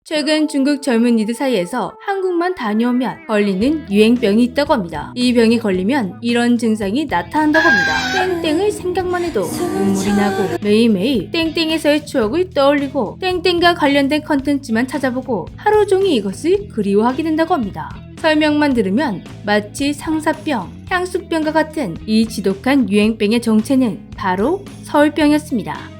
최근 중국 젊은이들 사이에서 한국만 다녀오면 걸리는 유행병이 있다고 합니다. 이 병이 걸리면 이런 증상이 나타난다고 합니다. 땡땡을 생각만 해도 눈물이 나고 매일매일 땡땡에서의 추억을 떠올리고 땡땡과 관련된 컨텐츠만 찾아보고 하루 종일 이것을 그리워하게 된다고 합니다. 설명만 들으면 마치 상사병, 향수병과 같은 이 지독한 유행병의 정체는 바로 서울병이었습니다.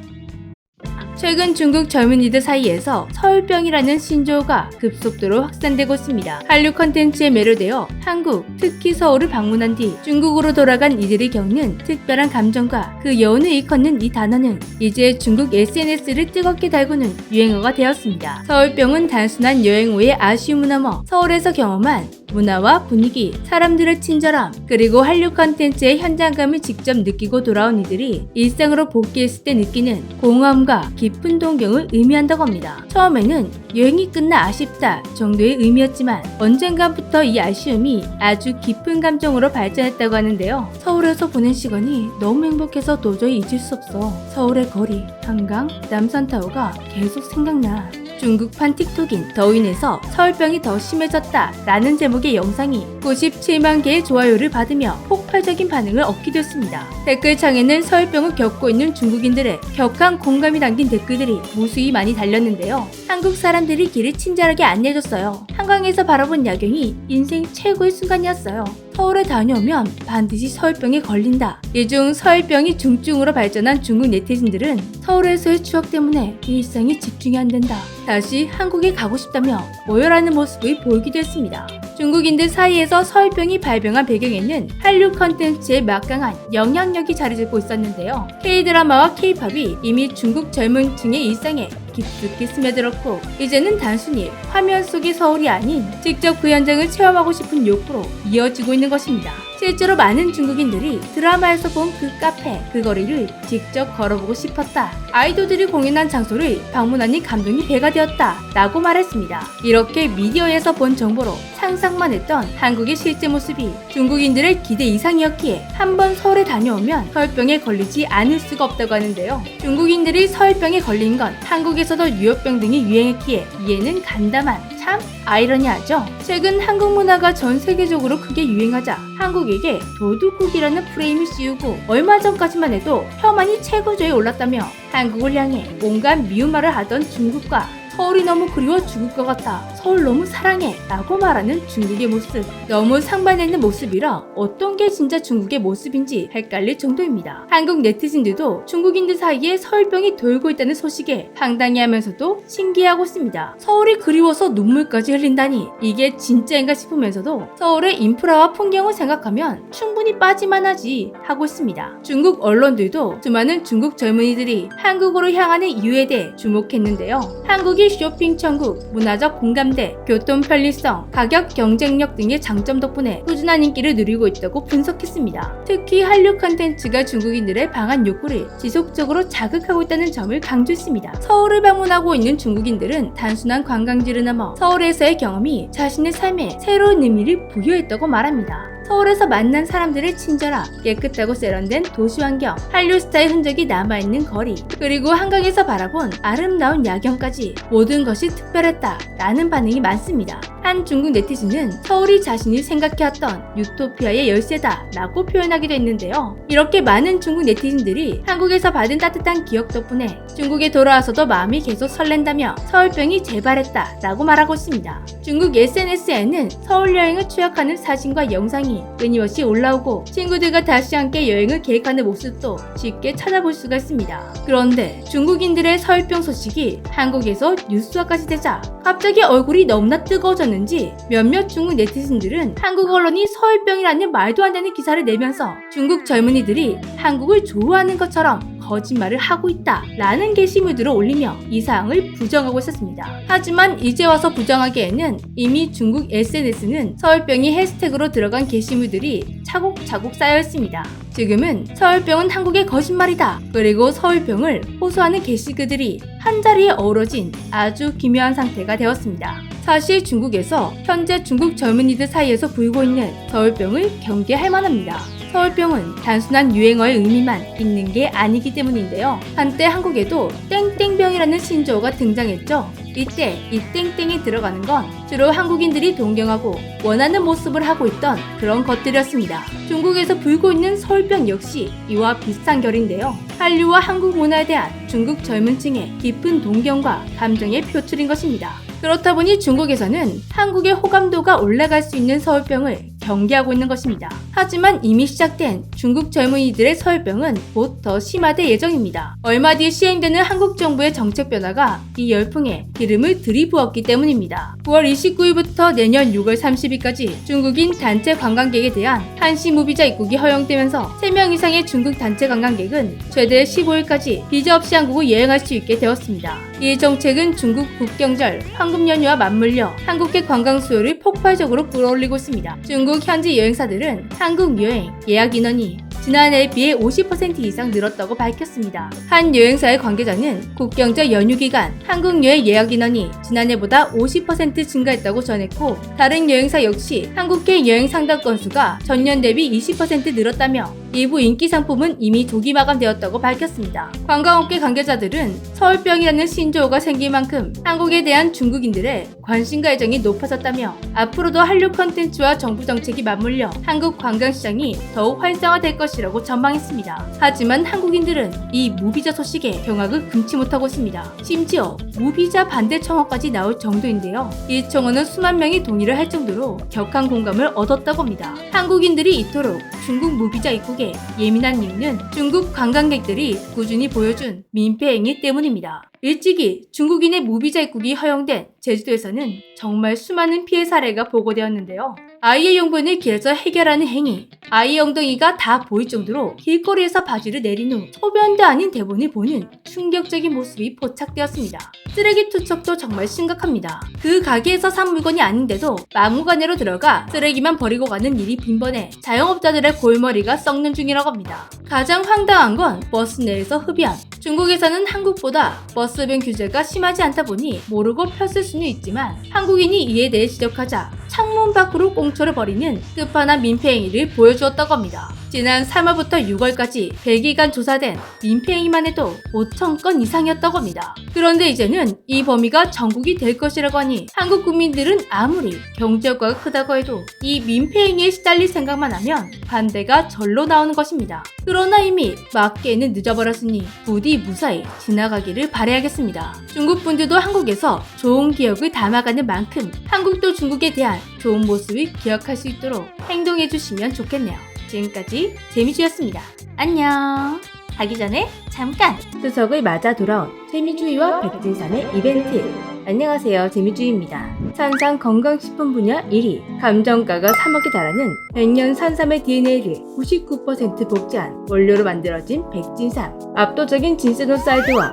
최근 중국 젊은이들 사이에서 서울병이라는 신조어가 급속도로 확산되고 있습니다. 한류 컨텐츠에 매료되어 한국, 특히 서울을 방문한 뒤 중국으로 돌아간 이들이 겪는 특별한 감정과 그 여운을 일컫는 이 단어는 이제 중국 SNS를 뜨겁게 달구는 유행어가 되었습니다. 서울병은 단순한 여행 후의 아쉬움을 넘어 서울에서 경험한 문화와 분위기, 사람들의 친절함, 그리고 한류 컨텐츠의 현장감을 직접 느끼고 돌아온 이들이 일상으로 복귀했을 때 느끼는 공허함과 깊은 동경을 의미한다고 합니다. 처음에는 여행이 끝나 아쉽다 정도의 의미였지만 언젠가부터 이 아쉬움이 아주 깊은 감정으로 발전했다고 하는데요. 서울에서 보낸 시간이 너무 행복해서 도저히 잊을 수 없어. 서울의 거리, 한강, 남산타워가 계속 생각나. 중국판 틱톡인 더윈에서 서울병이 더 심해졌다 라는 제목의 영상이 97만 개의 좋아요를 받으며 폭발적인 반응을 얻기도 했습니다. 댓글창에는 서울병을 겪고 있는 중국인들의 격한 공감이 담긴 댓글들이 무수히 많이 달렸는데요. 한국 사람들이 길을 친절하게 안내해줬어요. 한강에서 바라본 야경이 인생 최고의 순간이었어요. 서울에 다녀오면 반드시 서울병에 걸린다. 이 중 서울병이 중증으로 발전한 중국 네티즌들은 서울에서의 추억 때문에 일상에 집중이 안 된다. 다시 한국에 가고 싶다며 오열하는 모습을 보이기도 했습니다. 중국인들 사이에서 서울병이 발병한 배경에는 한류 컨텐츠의 막강한 영향력이 자리 잡고 있었는데요. K-드라마와 K-팝이 이미 중국 젊은 층의 일상에 깊숙이 스며들었고 이제는 단순히 화면 속의 서울이 아닌 직접 그 현장을 체험하고 싶은 욕구로 이어지고 있는 것입니다. 실제로 많은 중국인들이 드라마에서 본 그 카페, 그 거리를 직접 걸어보고 싶었다. 아이돌들이 공연한 장소를 방문하니 감동이 배가 되었다 라고 말했습니다. 이렇게 미디어에서 본 정보로 상상만 했던 한국의 실제 모습이 중국인들의 기대 이상이었기에 한번 서울에 다녀오면 서울병에 걸리지 않을 수가 없다고 하는데요. 중국인들이 서울병에 걸린 건 한국에서도 유효병 등이 유행했기에 이해는 간다만 참 아이러니하죠. 최근 한국 문화가 전 세계적으로 크게 유행하자 한국에게 도둑국이라는 프레임을 씌우고 얼마 전까지만 해도 혐한이 최고조에 올랐다며 한국을 향해 온갖 미운 말을 하던 중국과 서울이 너무 그리워 죽을 것 같다. 서울 너무 사랑해 라고 말하는 중국의 모습. 너무 상반해 있는 모습이라 어떤 게 진짜 중국의 모습인지 헷갈릴 정도입니다. 한국 네티즌들도 중국인들 사이에 서울병이 돌고 있다는 소식에 황당해하면서도 신기해하고 있습니다. 서울이 그리워서 눈물까지 흘린다니 이게 진짜인가 싶으면서도 서울의 인프라와 풍경을 생각하면 충분히 빠질만하지 하고 있습니다. 중국 언론들도 수많은 중국 젊은이들이 한국으로 향하는 이유에 대해 주목했는데요. 한국이 쇼핑 천국, 문화적 공감대, 교통 편리성, 가격 경쟁력 등의 장점 덕분에 꾸준한 인기를 누리고 있다고 분석했습니다. 특히 한류 컨텐츠가 중국인들의 방한 욕구를 지속적으로 자극하고 있다는 점을 강조했습니다. 서울을 방문하고 있는 중국인들은 단순한 관광지를 넘어 서울에서의 경험이 자신의 삶에 새로운 의미를 부여했다고 말합니다. 서울에서 만난 사람들의 친절함, 깨끗하고 세련된 도시 환경, 한류 스타의 흔적이 남아있는 거리, 그리고 한강에서 바라본 아름다운 야경까지 모든 것이 특별했다 라는 반응이 많습니다. 한 중국 네티즌은 서울이 자신이 생각해왔던 유토피아의 열쇠다 라고 표현하기도 했는데요. 이렇게 많은 중국 네티즌들이 한국에서 받은 따뜻한 기억 덕분에 중국에 돌아와서도 마음이 계속 설렌다며 서울병이 재발했다 라고 말하고 있습니다. 중국 SNS에는 서울 여행을 추억하는 사진과 영상이 끊임없이 올라오고 친구들과 다시 함께 여행을 계획하는 모습도 쉽게 찾아볼 수가 있습니다. 그런데 중국인들의 서울병 소식이 한국에서 뉴스화까지 되자 갑자기 얼굴이 너무나 뜨거워졌는지 몇몇 중국 네티즌들은 한국 언론이 서울병이라는 말도 안 되는 기사를 내면서 중국 젊은이들이 한국을 좋아하는 것처럼 거짓말을 하고 있다 라는 게시물들을 올리며 이 사항을 부정하고 있었습니다. 하지만 이제 와서 부정하기에는 이미 중국 SNS는 서울병이 해시태그로 들어간 게시물들이 차곡차곡 쌓여 있습니다. 지금은 서울병은 한국의 거짓말이다. 그리고 서울병을 호소하는 게시글들이 한자리에 어우러진 아주 기묘한 상태가 되었습니다. 사실 중국에서 현재 중국 젊은이들 사이에서 불고 있는 서울병을 경계할 만합니다. 서울병은 단순한 유행어의 의미만 있는 게 아니기 때문인데요. 한때 한국에도 땡땡병이라는 신조어가 등장했죠. 이때 이 땡땡이 들어가는 건 주로 한국인들이 동경하고 원하는 모습을 하고 있던 그런 것들이었습니다. 중국에서 불고 있는 서울병 역시 이와 비슷한 결인데요. 한류와 한국 문화에 대한 중국 젊은 층의 깊은 동경과 감정의 표출인 것입니다. 그렇다 보니 중국에서는 한국의 호감도가 올라갈 수 있는 서울병을 경계하고 있는 것입니다. 하지만 이미 시작된 중국 젊은이들의 서울병은 곧 더 심화될 예정입니다. 얼마 뒤에 시행되는 한국 정부의 정책 변화가 이 열풍에 기름을 들이부었기 때문입니다. 9월 29일부터 내년 6월 30일까지 중국인 단체 관광객에 대한 한시 무비자 입국이 허용되면서 3명 이상의 중국 단체 관광객은 최대 15일까지 비자 없이 한국을 여행할 수 있게 되었습니다. 이 정책은 중국 국경절, 황금 연휴와 맞물려 한국계 관광 수요를 폭발적으로 끌어올리고 있습니다. 중국 현지 여행사들은 한국 여행 예약 인원이 지난해에 비해 50% 이상 늘었다고 밝혔습니다. 한 여행사의 관계자는 국경절 연휴 기간 한국 여행 예약 인원이 지난해보다 50% 증가했다고 전했고, 다른 여행사 역시 한국계 여행 상담 건수가 전년 대비 20% 늘었다며 일부 인기 상품은 이미 조기 마감되었다고 밝혔습니다. 관광업계 관계자들은 서울병이라는 신조어가 생길 만큼 한국에 대한 중국인들의 관심과 애정이 높아졌다며 앞으로도 한류 콘텐츠와 정부 정책이 맞물려 한국 관광시장이 더욱 활성화될 것이라고 전망했습니다. 하지만 한국인들은 이 무비자 소식에 경악을 금치 못하고 있습니다. 심지어 무비자 반대 청원까지 나올 정도인데요. 이 청원은 수만 명이 동의를 할 정도로 격한 공감을 얻었다고 합니다. 한국인들이 이토록 중국 무비자 입국에 예민한 이유는 중국 관광객들이 꾸준히 보여준 민폐행위 때문입니다. 일찍이 중국인의 무비자 입국이 허용된 제주도에서는 정말 수많은 피해 사례가 보고되었는데요. 아이의 용변을 길에서 해결하는 행위, 아이의 엉덩이가 다 보일 정도로 길거리에서 바지를 내린 후 소변도 아닌 대본을 보는 충격적인 모습이 포착되었습니다. 쓰레기 투척도 정말 심각합니다. 그 가게에서 산 물건이 아닌데도 막무가내로 들어가 쓰레기만 버리고 가는 일이 빈번해 자영업자들의 골머리가 썩는 중이라고 합니다. 가장 황당한 건 버스 내에서 흡연. 중국에서는 한국보다 버스 흡연 규제가 심하지 않다 보니 모르고 폈을 수는 있지만, 한국인이 이에 대해 지적하자 창문 밖으로 꽁초를 버리는 끝판왕 민폐행위를 보여주었다고 합니다. 지난 3월부터 6월까지 100일간 조사된 민폐행위만 해도 5,000건 이상이었다고 합니다. 그런데 이제는 이 범위가 전국이 될 것이라고 하니 한국 국민들은 아무리 경제 효과가 크다고 해도 이 민폐행위에 시달릴 생각만 하면 반대가 절로 나오는 것입니다. 그러나 이미 막기에는 늦어버렸으니 부디 무사히 지나가기를 바라야겠습니다. 중국 분들도 한국에서 좋은 기억을 담아가는 만큼 한국도 중국에 대한 좋은 모습을 기억할 수 있도록 행동해주시면 좋겠네요. 지금까지 재미주였습니다. 안녕! 가기 전에 잠깐! 추석을 맞아 돌아온 재미주의와 백진삼의 이벤트. 안녕하세요, 재미주의입니다. 산삼 건강식품 분야 1위, 감정가가 3억에 달하는 백년 산삼의 DNA를 99% 복제한 원료로 만들어진 백진삼. 압도적인 진세노사이드와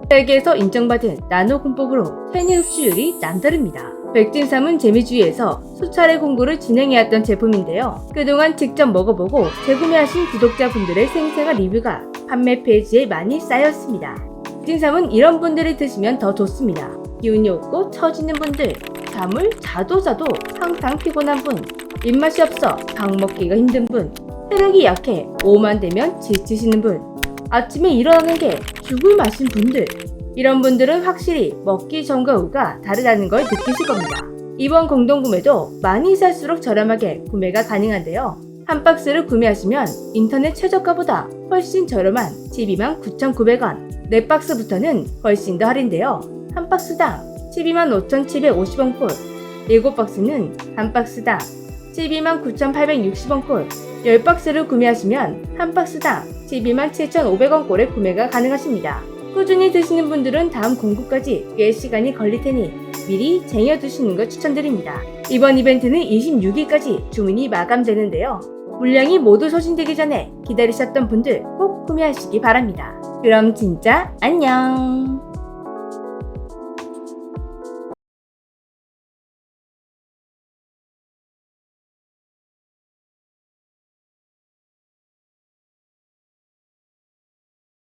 세계에서 인정받은 나노 군법으로 체내 흡수율이 남다릅니다. 백진삼은 재미주의에서 수차례 공구를 진행해왔던 제품인데요. 그동안 직접 먹어보고 재구매하신 구독자분들의 생생한 리뷰가 판매 페이지에 많이 쌓였습니다. 백진삼은 이런 분들이 드시면 더 좋습니다. 기운이 없고 처지는 분들, 잠을 자도 항상 피곤한 분, 입맛이 없어 밥 먹기가 힘든 분, 체력이 약해 오후만 되면 지치시는 분, 아침에 일어나는 게 죽을 맛인 분들, 이런 분들은 확실히 먹기 전과 후가 다르다는 걸 느끼실 겁니다. 이번 공동구매도 많이 살수록 저렴하게 구매가 가능한데요. 한 박스를 구매하시면 인터넷 최저가보다 훨씬 저렴한 129,900원, 4박스부터는 훨씬 더 할인돼요. 한 박스당 125,750원 꼴, 7박스는 한 박스당 129,860원 꼴, 10박스를 구매하시면 한 박스당 127,500원 꼴에 구매가 가능하십니다. 꾸준히 드시는 분들은 다음 공구까지 꽤 시간이 걸릴 테니 미리 쟁여두시는 걸 추천드립니다. 이번 이벤트는 26일까지 주문이 마감되는데요. 물량이 모두 소진되기 전에 기다리셨던 분들 꼭 구매하시기 바랍니다. 그럼 진짜 안녕!